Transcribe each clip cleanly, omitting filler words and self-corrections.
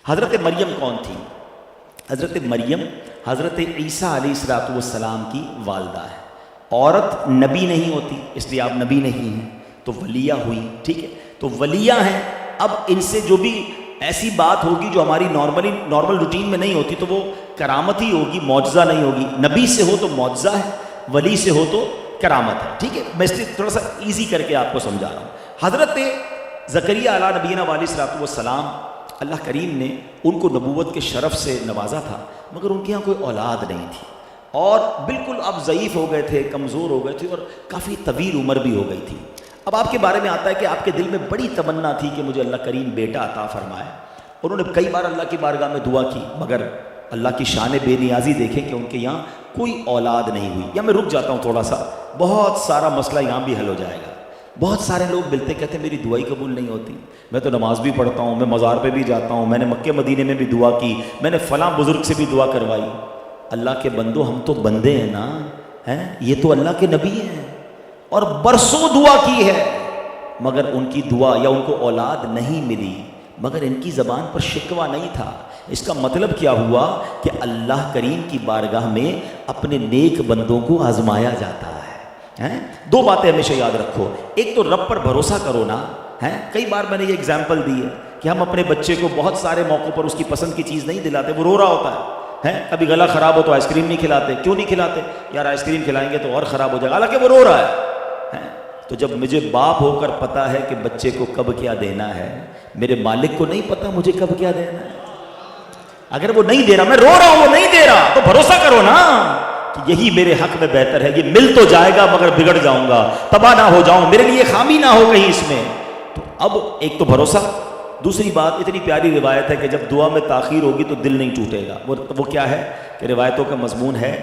حضرت مریم کون تھی؟ حضرت مریم حضرت عیسیٰ علیہ الصلوۃ والسلام کی والدہ ہے. عورت نبی نہیں ہوتی، اس لیے آپ نبی نہیں ہیں، تو ولیہ ہوئی. ٹھیک ہے، تو ولیہ ہیں. اب ان سے جو بھی ایسی بات ہوگی جو ہماری نارمل روٹین میں نہیں ہوتی تو وہ کرامت ہی ہوگی، معجزہ نہیں ہوگی. نبی سے ہو تو معجزہ ہے، ولی سے ہو تو کرامت ہے. ٹھیک ہے، میں اس لیے تھوڑا سا ایزی کر کے آپ کو سمجھا رہا ہوں. حضرت زکریا علیہ نبینا علیہ الصلوۃ والسلام، اللہ کریم نے ان کو نبوت کے شرف سے نوازا تھا، مگر ان کے یہاں کوئی اولاد نہیں تھی، اور بالکل اب ضعیف ہو گئے تھے، کمزور ہو گئے تھے، اور کافی طویل عمر بھی ہو گئی تھی. اب آپ کے بارے میں آتا ہے کہ آپ کے دل میں بڑی تمنا تھی کہ مجھے اللہ کریم بیٹا عطا فرمائے. انہوں نے کئی بار اللہ کی بارگاہ میں دعا کی، مگر اللہ کی شان بے نیازی دیکھیں کہ ان کے یہاں کوئی اولاد نہیں ہوئی. یا میں رک جاتا ہوں تھوڑا سا، بہت سارا مسئلہ یہاں بھی حل ہو جائے گا. بہت سارے لوگ ملتے کہتے ہیں میری دعائی قبول نہیں ہوتی، میں تو نماز بھی پڑھتا ہوں، میں مزار پہ بھی جاتا ہوں، میں نے مکے مدینے میں بھی دعا کی، میں نے فلاں بزرگ سے بھی دعا کروائی. اللہ کے بندو، ہم تو بندے ہیں نا، ہیں یہ تو اللہ کے نبی ہیں اور برسوں دعا کی ہے، مگر ان کی دعا یا ان کو اولاد نہیں ملی، مگر ان کی زبان پر شکوہ نہیں تھا. اس کا مطلب کیا ہوا کہ اللہ کریم کی بارگاہ میں اپنے نیک بندوں کو آزمایا جاتا ہے. دو باتیں ہمیشہ یاد رکھو، ایک تو رب پر بھروسہ کرو نا. کئی بار میں نے یہ اگزامپل دی ہے کہ ہم اپنے بچے کو بہت سارے موقعوں پر اس کی پسند کی چیز نہیں دلاتے، وہ رو رہا ہوتا ہے، کبھی گلا خراب ہو تو آئس کریم نہیں کھلاتے. کیوں نہیں کھلاتے؟ یار آئس کریم کھلائیں گے تو اور خراب ہو جائے گا، حالانکہ وہ رو رہا ہے. تو جب مجھے باپ ہو کر پتا ہے کہ بچے کو کب کیا دینا ہے، میرے مالک کو نہیں پتا مجھے کب کیا دینا ہے. اگر وہ نہیں دے رہا، میں رو رہا ہوں وہ نہیں دے رہا، تو بھروسہ کرو نا کہ یہی میرے حق میں بہتر ہے، یہ مل تو جائے گا مگر بگڑ جاؤں گا، تباہ نہ ہو جاؤں، میرے لیے خامی نہ ہو کہیں اس میں. تو اب ایک تو بھروسہ. دوسری بات، اتنی پیاری روایت ہے کہ جب دعا میں تاخیر ہوگی تو دل نہیں ٹوٹے گا. وہ کیا ہے کہ روایتوں کا مضمون ہے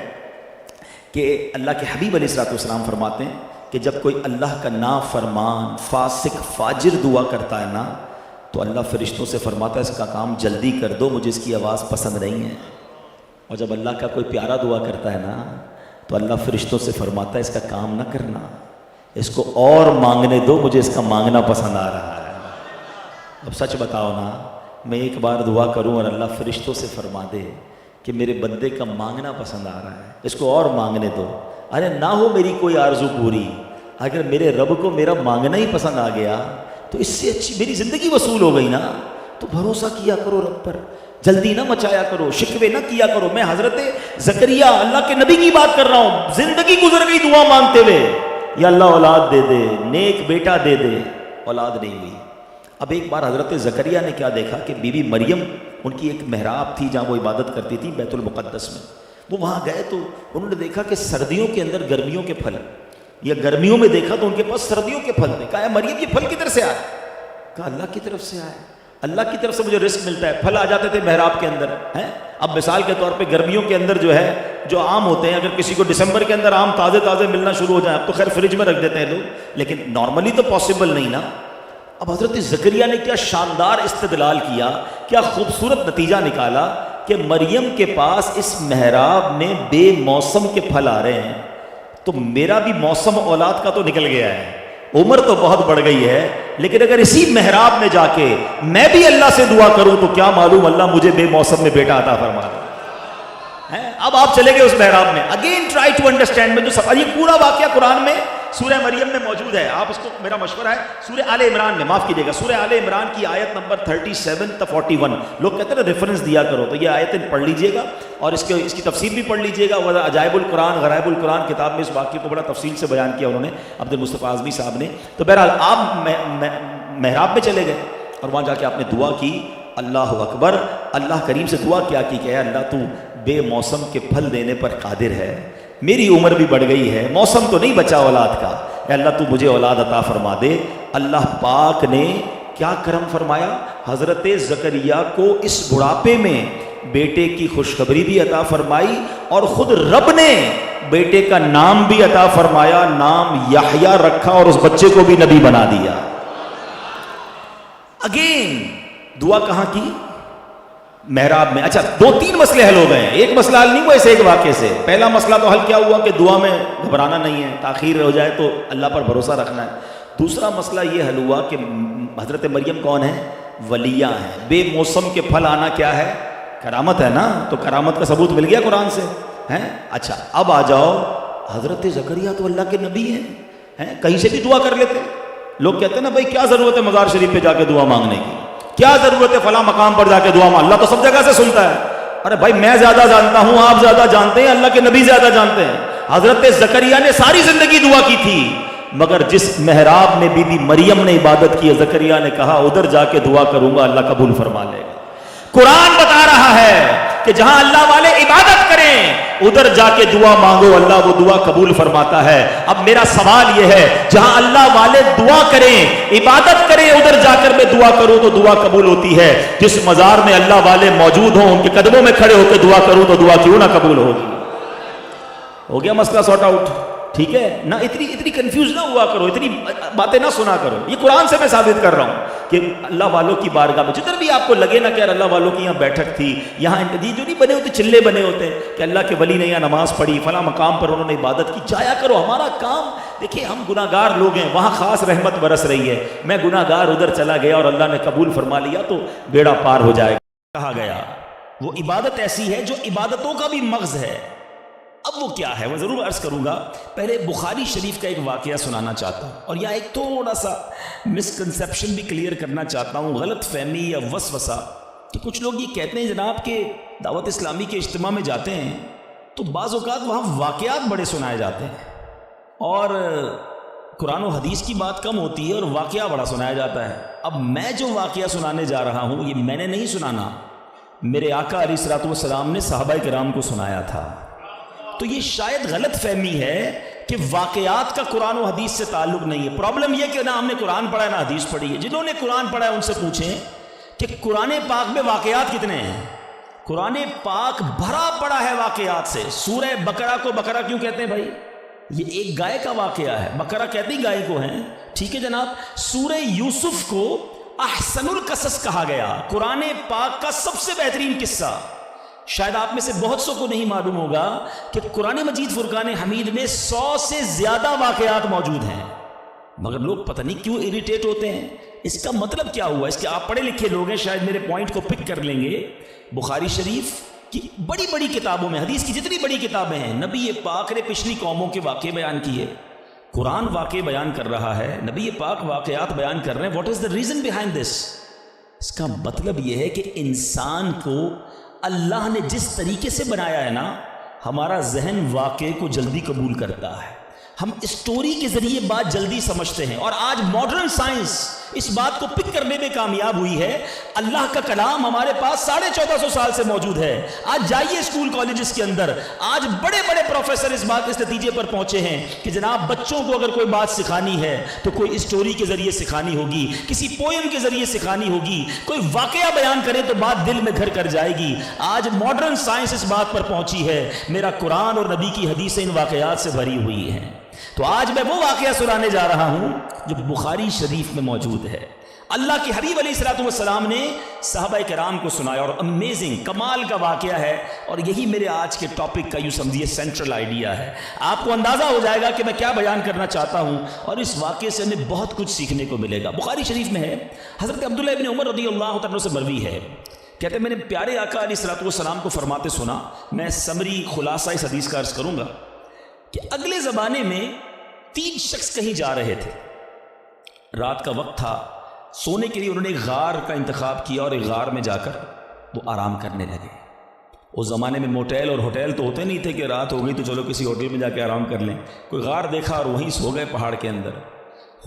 کہ اللہ کے حبیب علیہ الصلوۃ والسلام فرماتے ہیں کہ جب کوئی اللہ کا نافرمان فاسق فاجر دعا کرتا ہے نا، تو اللہ فرشتوں سے فرماتا ہے اس کا کام جلدی کر دو، مجھے اس کی آواز پسند نہیں ہے. اور جب اللہ کا کوئی پیارا دعا کرتا ہے نا، تو اللہ فرشتوں سے فرماتا ہے اس کا کام نہ کرنا، اس کو اور مانگنے دو، مجھے اس کا مانگنا پسند آ رہا ہے. اب سچ بتاؤ نا، میں ایک بار دعا کروں اور اللہ فرشتوں سے فرما دے کہ میرے بندے کا مانگنا پسند آ رہا ہے، اس کو اور مانگنے دو. ارے نہ ہو میری کوئی آرزو پوری، اگر میرے رب کو میرا مانگنا ہی پسند آ گیا تو اس سے اچھی میری زندگی وصول ہو گئی نا. تو بھروسہ کیا کرو رب پر، جلدی نہ مچایا کرو، شکوے نہ کیا کرو. میں حضرت زکریا اللہ کے نبی کی بات کر رہا ہوں، زندگی گزر گئی دعا مانگتے ہوئے، یا اللہ اولاد دے دے، نیک بیٹا دے دے، اولاد نہیں ہوئی. اب ایک بار حضرت زکریا نے کیا دیکھا کہ بی بی مریم، ان کی ایک محراب تھی جہاں وہ عبادت کرتی تھی بیت المقدس میں. وہ وہاں گئے تو انہوں نے دیکھا کہ سردیوں کے اندر گرمیوں کے پھل، یا گرمیوں میں دیکھا تو ان کے پاس سردیوں کے پھل تھے. کہا مریم یہ پھل کدھر سے آئے؟ کہا اللہ کی طرف سے آئے، اللہ کی طرف سے مجھے رزق ملتا ہے. پھل آ جاتے تھے محراب کے اندر. اب مثال کے طور پہ گرمیوں کے اندر جو ہے جو آم ہوتے ہیں، اگر کسی کو دسمبر کے اندر آم تازے تازے ملنا شروع ہو جائیں، اب تو خیر فریج میں رکھ دیتے ہیں لوگ، لیکن نارملی تو پاسبل نہیں نا. اب حضرت زکریا نے کیا شاندار استدلال کیا، کیا خوبصورت نتیجہ نکالا کہ مریم کے پاس اس محراب میں بے موسم کے پھل آ رہے ہیں، تو میرا بھی موسم اولاد کا تو نکل گیا ہے. عمر تو بہت بڑھ گئی ہے، لیکن اگر اسی محراب میں جا کے میں بھی اللہ سے دعا کروں تو کیا معلوم اللہ مجھے بے موسم میں بیٹا عطا فرما دے. اب آپ چلے گئے اس محراب میں. Again try to understand. میں جو سوال، یہ پورا واقعہ قرآن میں سورہ مریم میں موجود ہے. آپ اس کو، میرا مشورہ ہے سورہ آل عمران میں، معاف کیجیے گا، سورہ آل عمران کی آیت نمبر 37 تا 41. لوگ کہتے ہیں نا ریفرنس دیا کرو، تو یہ آیتیں پڑھ لیجئے گا اور اس کی تفسیر بھی پڑھ لیجئے گا. وہ عجائب القرآن غرائب القرآن کتاب میں اس واقعے کو بڑا تفصیل سے بیان کیا انہوں نے، عبد المصطفیٰ اعظمی صاحب نے. تو بہرحال آپ محراب میں چلے گئے اور وہاں جا کے آپ نے دعا کی، اللہ اکبر. اللہ کریم سے دعا کیا کہ اے اللہ تو بے موسم کے پھل دینے پر قادر ہے، میری عمر بھی بڑھ گئی ہے، موسم تو نہیں بچا اولاد کا، اے اللہ تو مجھے اولاد عطا فرما دے. اللہ پاک نے کیا کرم فرمایا، حضرت زکریا کو اس بڑھاپے میں بیٹے کی خوشخبری بھی عطا فرمائی، اور خود رب نے بیٹے کا نام بھی عطا فرمایا، نام یحییٰ رکھا، اور اس بچے کو بھی نبی بنا دیا. اگین دعا کہاں کی؟ محراب میں. اچھا، 2-3 مسئلے حل ہو گئے ہیں، ایک مسئلہ حل نہیں ہوا اس ایک واقعے سے. پہلا مسئلہ تو حل کیا ہوا کہ دعا میں گھبرانا نہیں ہے، تاخیر ہو جائے تو اللہ پر بھروسہ رکھنا ہے. دوسرا مسئلہ یہ حل ہوا کہ حضرت مریم کون ہے؟ ولیاں ہیں. بے موسم کے پھل آنا کیا ہے؟ کرامت ہے نا. تو کرامت کا ثبوت مل گیا قرآن سے ہیں. اچھا اب آ جاؤ, حضرت زکریا تو اللہ کے نبی ہیں, کہیں سے بھی دعا کر لیتے. لوگ کہتے ہیں نا بھائی کیا ضرورت ہے مزار شریف پہ جا کے دعا مانگنے کی, کیا ضرورت ہے فلاں مقام پر جا کے دعا مانگ, اللہ تو سب جگہ سے سنتا ہے. ارے بھائی میں زیادہ جانتا ہوں, آپ زیادہ جانتے ہیں, اللہ کے نبی زیادہ جانتے ہیں. حضرت زکریا نے ساری زندگی دعا کی تھی, مگر جس محراب میں بی بی مریم نے عبادت کی, زکریا نے کہا ادھر جا کے دعا کروں گا اللہ قبول فرما لے گا. قرآن بتا رہا ہے کہ جہاں اللہ والے عبادت کریں ادھر جا کے دعا مانگو, اللہ وہ دعا قبول فرماتا ہے. اب میرا سوال یہ ہے, جہاں اللہ والے دعا کریں عبادت کریں ادھر جا کر میں دعا کروں تو دعا قبول ہوتی ہے. جس مزار میں اللہ والے موجود ہوں ان کے قدموں میں کھڑے ہو کے دعا کروں تو دعا کیوں نہ قبول ہوگی. ہو گیا مسئلہ سارٹ آؤٹ. ٹھیک ہے نہ, اتنی کنفیوز نہ ہوا کرو, اتنی باتیں نہ سنا کرو. یہ قرآن سے میں ثابت کر رہا ہوں کہ اللہ والوں کی بارگاہ میں جدھر بھی آپ کو لگے نا کہ اللہ والوں کی یہاں بیٹھک تھی, یہاں جو نہیں بنے ہوتے چلے بنے ہوتے ہیں کہ اللہ کے ولی نے یہاں نماز پڑھی, فلاں مقام پر انہوں نے عبادت کی, جایا کرو. ہمارا کام دیکھیں, ہم گناہ گار لوگ ہیں, وہاں خاص رحمت برس رہی ہے. میں گناہ گار ادھر چلا گیا اور اللہ نے قبول فرما لیا تو بیڑا پار ہو جائے گا. کہا گیا وہ عبادت ایسی ہے جو عبادتوں کا بھی مغز ہے. اب وہ کیا ہے وہ ضرور عرض کروں گا. پہلے بخاری شریف کا ایک واقعہ سنانا چاہتا ہوں, اور یہاں ایک تھوڑا سا مسکنسیپشن بھی کلیئر کرنا چاہتا ہوں, غلط فہمی یا وسوسہ. کہ کچھ لوگ یہ کہتے ہیں جناب کہ دعوت اسلامی کے اجتماع میں جاتے ہیں تو بعض اوقات وہاں واقعات بڑے سنائے جاتے ہیں, اور قرآن و حدیث کی بات کم ہوتی ہے اور واقعہ بڑا سنایا جاتا ہے. اب میں جو واقعہ سنانے جا رہا ہوں یہ میں نے نہیں سنانا, میرے آقا علیہ الصلوۃ والسلام نے صحابہ کرام کو سنایا تھا. تو یہ شاید غلط فہمی ہے کہ واقعات کا قرآن و حدیث سے تعلق نہیں ہے. پرابلم یہ کہ نہ ہم نے قرآن پڑھا ہے نہ حدیث پڑھی ہے. جنہوں نے قرآن پڑھا ہے ان سے پوچھیں کہ قرآن پاک میں واقعات کتنے ہیں. قرآن پاک بھرا پڑا ہے واقعات سے. سورہ بقرہ کو بقرہ کیوں کہتے ہیں بھائی؟ یہ ایک گائے کا واقعہ ہے, بقرہ کہتے ہی گائے کو ہیں. ٹھیک ہے جناب. سورہ یوسف کو احسن القصص کہا گیا, قرآن پاک کا سب سے بہترین قصہ. شاید آپ میں سے بہت سو کو نہیں معلوم ہوگا کہ قرآن مجید فرقان حمید میں 100 سے زیادہ واقعات موجود ہیں, مگر لوگ پتہ نہیں کیوں اریٹیٹ ہوتے ہیں. اس کا مطلب کیا ہوا؟ اس کے آپ پڑھے لکھے لوگ ہیں, شاید میرے پوائنٹ کو پک کر لیں گے. بخاری شریف کی بڑی بڑی کتابوں میں, حدیث کی جتنی بڑی کتابیں ہیں, نبی پاک نے پچھلی قوموں کے واقعے بیان کیے. قرآن واقعے بیان کر رہا ہے, نبی پاک واقعات بیان کر رہے ہیں. What is the reason behind this? اس کا مطلب یہ ہے کہ انسان کو اللہ نے جس طریقے سے بنایا ہے نا, ہمارا ذہن واقعے کو جلدی قبول کرتا ہے. ہم اسٹوری کے ذریعے بات جلدی سمجھتے ہیں, اور آج ماڈرن سائنس اس بات کو پک کرنے میں کامیاب ہوئی ہے. اللہ کا کلام ہمارے پاس 1450 سال سے موجود ہے. آج جائیے اسکول کالجز کے اندر, آج بڑے بڑے پروفیسر اس نتیجے پر پہنچے ہیں کہ جناب بچوں کو اگر کوئی بات سکھانی ہے تو کوئی اسٹوری کے ذریعے سکھانی ہوگی, کسی پوئم کے ذریعے سکھانی ہوگی, کوئی واقعہ بیان کرے تو بات دل میں گھر کر جائے گی. آج ماڈرن سائنس اس بات پر پہنچی ہے. میرا قرآن اور نبی کی حدیثیں ان واقعات سے بھری ہوئی ہیں. تو آج میں وہ واقعہ سنانے جا رہا ہوں جو بخاری شریف میں موجود ہے. اللہ کے حبیب علیہ الصلوۃ والسلام نے صحابہ کرام کو سنایا, اور امیزنگ کمال کا واقعہ ہے, اور یہی میرے آج کے ٹاپک کا یوں سمجھیے سینٹرل آئیڈیا ہے. آپ کو اندازہ ہو جائے گا کہ میں کیا بیان کرنا چاہتا ہوں, اور اس واقعے سے ہمیں بہت کچھ سیکھنے کو ملے گا. بخاری شریف میں ہے, حضرت عبداللہ ابن عمر رضی اللہ تعالیٰ سے مروی ہے, کہتے ہیں میں نے پیارے آقا علیہ الصلوۃ والسلام کو فرماتے سنا. میں سمری خلاصہ اس حدیث کا عرض کروں گا کہ اگلے زمانے میں 3 شخص کہیں جا رہے تھے. رات کا وقت تھا, سونے کے لیے انہوں نے ایک غار کا انتخاب کیا, اور ایک غار میں جا کر وہ آرام کرنے لگے. اس زمانے میں موٹیل اور ہوٹل تو ہوتے نہیں تھے کہ رات ہو گئی تو چلو کسی ہوٹل میں جا کے آرام کر لیں. کوئی غار دیکھا اور وہیں سو گئے پہاڑ کے اندر.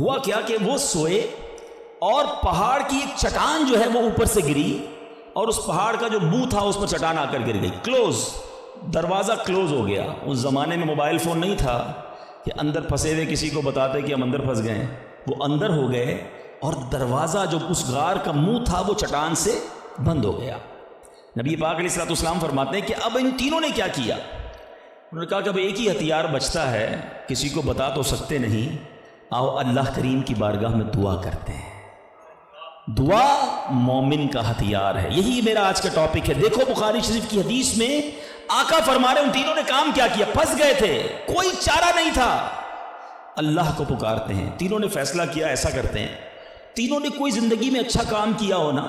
ہوا کیا کہ وہ سوئے اور پہاڑ کی ایک چٹان جو ہے وہ اوپر سے گری, اور اس پہاڑ کا جو منہ تھا اس پر چٹان آ کر گر گئی. کلوز, دروازہ کلوز ہو گیا. اس زمانے میں موبائل فون نہیں تھا کہ اندر پھنسے ہوئے کسی کو بتاتے کہ ہم اندر پھنس گئے. وہ اندر ہو گئے, اور دروازہ جو اس غار کا منہ تھا وہ چٹان سے بند ہو گیا. نبی پاک علیہ الصلوۃ والسلام فرماتے ہیں کہ اب ان تینوں نے کیا کیا؟ انہوں نے کہا کہ اب ایک ہی ہتھیار بچتا ہے, کسی کو بتا تو سکتے نہیں, آؤ اللہ کریم کی بارگاہ میں دعا کرتے ہیں. دعا مومن کا ہتھیار ہے. یہی میرا آج کا ٹاپک ہے. دیکھو بخاری شریف کی حدیث میں آقا فرما رہے ان تینوں نے کام کیا کیا؟ پھنس گئے تھے, کوئی چارہ نہیں تھا, اللہ کو پکارتے ہیں. تینوں نے فیصلہ کیا ایسا کرتے ہیں, تینوں نے کوئی زندگی میں اچھا کام کیا ہو نا،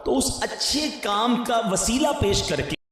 تو اس اچھے کام کا وسیلہ پیش کر کے